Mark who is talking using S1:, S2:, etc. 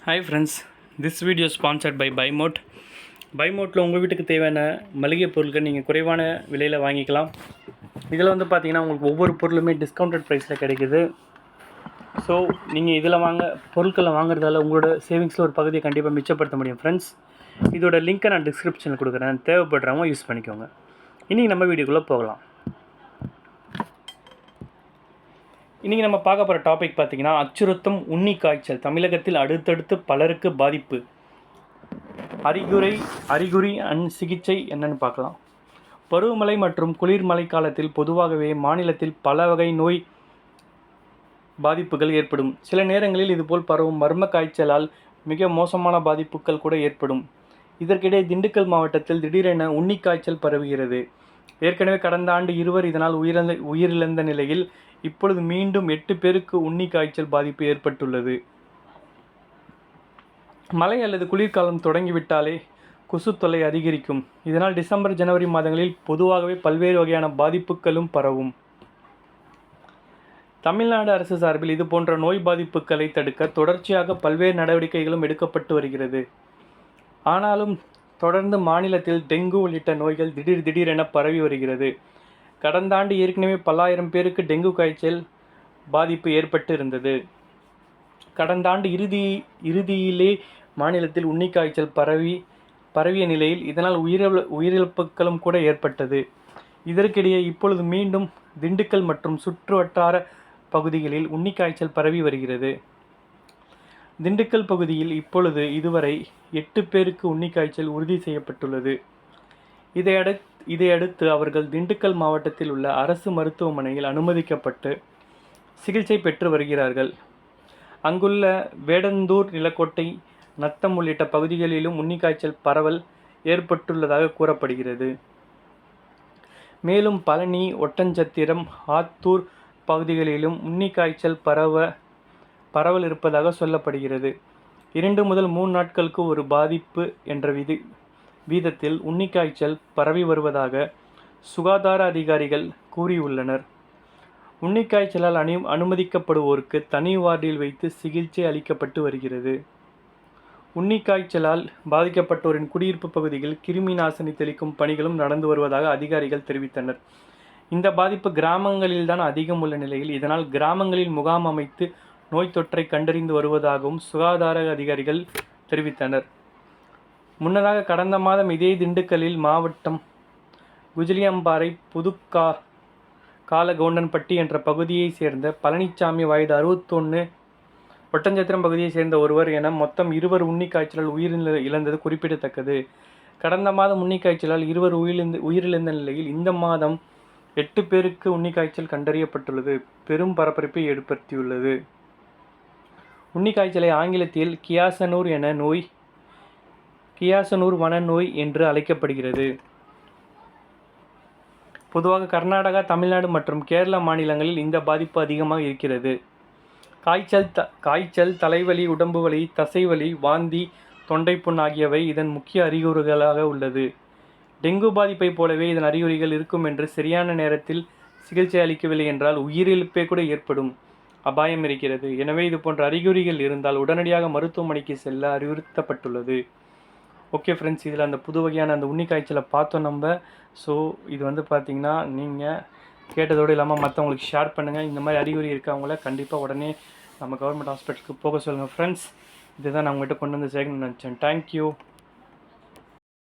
S1: Hi friends, this video is sponsored by Buymote. பைமோட்டில் உங்கள் வீட்டுக்கு தேவையான மளிகை பொருட்கள் நீங்கள் குறைவான விலையில் வாங்கிக்கலாம். இதில் வந்து பார்த்தீங்கன்னா உங்களுக்கு ஒவ்வொரு பொருளுமே டிஸ்கவுண்டட் ப்ரைஸில் கிடைக்குது. ஸோ நீங்கள் இதில் பொருட்களை வாங்குறதால உங்களோட சேவிங்ஸில் ஒரு பகுதியை கண்டிப்பாக மிச்சப்படுத்த முடியும் ஃப்ரெண்ட்ஸ். இதோட லிங்க்கை நான் டிஸ்கிரிப்ஷனில் கொடுக்குறேன், தேவைப்படுறவங்க யூஸ் பண்ணிக்கோங்க. இன்றைக்கி நம்ம வீடியோக்குள்ளே போகலாம். இன்றைக்கி நம்ம பார்க்க போகிற டாபிக் பார்த்திங்கன்னா அச்சுறுத்தும் உண்ணி காய்ச்சல் தமிழகத்தில் அடுத்தடுத்து பலருக்கு பாதிப்பு. அறிகுறி அண்ட் சிகிச்சை என்னென்னு பார்க்கலாம். பருவமழை மற்றும் குளிர்மழை காலத்தில் பொதுவாகவே மாநிலத்தில் பல வகை நோய் பாதிப்புகள் ஏற்படும். சில நேரங்களில் இதுபோல் பரவும் மர்ம காய்ச்சலால் மிக மோசமான பாதிப்புகள் கூட ஏற்படும். இதற்கிடையே திண்டுக்கல் மாவட்டத்தில் திடீரென உண்ணி காய்ச்சல் பரவுகிறது. ஏற்கனவே கடந்த ஆண்டு 2 இதனால் உயிரிழந்த நிலையில் இப்பொழுது மீண்டும் 8 பேருக்கு உண்ணி காய்ச்சல் பாதிப்பு ஏற்பட்டுள்ளது. மழை அல்லது குளிர்காலம் தொடங்கிவிட்டாலே கொசு தொல்லை அதிகரிக்கும். இதனால் டிசம்பர் ஜனவரி மாதங்களில் பொதுவாகவே பல்வேறு வகையான பாதிப்புகளும் பரவும். தமிழ்நாடு அரசு சார்பில் இது போன்ற நோய் பாதிப்புகளை தடுக்க தொடர்ச்சியாக பல்வேறு நடவடிக்கைகளும் எடுக்கப்பட்டு வருகிறது. ஆனாலும் தொடர்ந்து மாநிலத்தில் டெங்கு உள்ளிட்ட நோய்கள் திடீரென பரவி வருகிறது. கடந்த ஆண்டு ஏற்கனவே பல்லாயிரம் பேருக்கு டெங்கு காய்ச்சல் பாதிப்பு ஏற்பட்டு இருந்தது. கடந்த ஆண்டு இறுதியிலே மாநிலத்தில் உண்ணி காய்ச்சல் பரவிய நிலையில் இதனால் உயிரிழப்புகளும் கூட ஏற்பட்டது. இதற்கிடையே இப்பொழுது மீண்டும் திண்டுக்கல் மற்றும் சுற்று வட்டார பகுதிகளில் உண்ணி காய்ச்சல் பரவி வருகிறது. திண்டுக்கல் பகுதியில் இப்பொழுது இதுவரை 8 பேருக்கு உண்ணி காய்ச்சல் உறுதி செய்யப்பட்டுள்ளது. இதையடுத்து அவர்கள் திண்டுக்கல் மாவட்டத்தில் உள்ள அரசு மருத்துவமனையில் அனுமதிக்கப்பட்டு சிகிச்சை பெற்று வருகிறார்கள். அங்குள்ள வேடந்தூர், நிலக்கோட்டை, நத்தம் உள்ளிட்ட பகுதிகளிலும் உண்ணி காய்ச்சல் பரவல் ஏற்பட்டுள்ளதாக கூறப்படுகிறது. மேலும் பழனி, ஒட்டன்சத்திரம், ஆத்தூர் பகுதிகளிலும் உண்ணி காய்ச்சல் பரவல் இருப்பதாக சொல்லப்படுகிறது. 2 முதல் 3 நாட்களுக்கு ஒரு பாதிப்பு என்ற வீதத்தில் உண்ணி காய்ச்சல் பரவி வருவதாக சுகாதார அதிகாரிகள் கூறியுள்ளனர். உண்ணி காய்ச்சலால் அனுமதிக்கப்படுவோருக்கு தனி வார்டில் வைத்து சிகிச்சை அளிக்கப்பட்டு வருகிறது. உண்ணி காய்ச்சலால் பாதிக்கப்பட்டோரின் குடியிருப்பு பகுதிகளில் கிருமி நாசினி தெளிக்கும் பணிகளும் நடந்து வருவதாக அதிகாரிகள் தெரிவித்தனர். இந்த பாதிப்பு கிராமங்களில்தான் அதிகம் உள்ள நிலையில் இதனால் கிராமங்களில் முகாம் அமைத்து நோய் தொற்றை கண்டறிந்து வருவதாகவும் சுகாதார அதிகாரிகள் தெரிவித்தனர். முன்னதாக கடந்த மாதம் இதே திண்டுக்கல்லில் மாவட்டம் குஜிலியம்பாறை, காலகவுண்டன்பட்டி என்ற பகுதியைச் சேர்ந்த பழனிசாமி, வயது 61, ஒட்டஞ்சத்திரம் பகுதியைச் சேர்ந்த ஒருவர் என மொத்தம் 2 உண்ணி காய்ச்சலால் இழந்தது குறிப்பிடத்தக்கது. கடந்த மாதம் உண்ணி காய்ச்சலால் 2 உயிரிழந்த நிலையில் இந்த மாதம் 8 பேருக்கு உண்ணி காய்ச்சல் கண்டறியப்பட்டுள்ளது பெரும் பரபரப்பை ஏற்படுத்தியுள்ளது. உண்ணி காய்ச்சலை ஆங்கிலத்தில் கியாசனூர் வனநோய் என்று அழைக்கப்படுகிறது. பொதுவாக கர்நாடகா, தமிழ்நாடு மற்றும் கேரளா மாநிலங்களில் இந்த பாதிப்பு அதிகமாக இருக்கிறது. காய்ச்சல், தலைவலி, உடம்பு வலி, தசைவலி, வாந்தி, தொண்டைப்புண் ஆகியவை இதன் முக்கிய அறிகுறிகளாக உள்ளது. டெங்கு பாதிப்பை போலவே இதன் அறிகுறிகள் இருக்கும் என்று சரியான நேரத்தில் சிகிச்சை அளிக்கவில்லை என்றால் உயிரிழப்பே கூட ஏற்படும் அபாயம் இருக்கிறது. எனவே இது போன்ற அறிகுறிகள் இருந்தால் உடனடியாக மருத்துவமனைக்கு செல்ல அறிவுறுத்தப்பட்டுள்ளது. ஓகே ஃப்ரெண்ட்ஸ், இதில் அந்த புது வகையான அந்த உண்ணி காய்ச்சலை பார்த்தோம் நம்ம. ஸோ இது வந்து பார்த்திங்கன்னா நீங்கள் கேட்டதோடு இல்லாமல் மற்றவங்களுக்கு ஷேர் பண்ணுங்கள். இந்த மாதிரி அறிகுறி இருக்கவங்கள கண்டிப்பாக உடனே நம்ம கவர்மெண்ட் ஹாஸ்பிட்டலுக்கு போக சொல்லுங்கள் ஃப்ரெண்ட்ஸ். இதுதான் நான் உங்கள்கிட்ட கொண்டு வந்து சேர்க்கணும்னு நினச்சேன். தேங்க்யூ.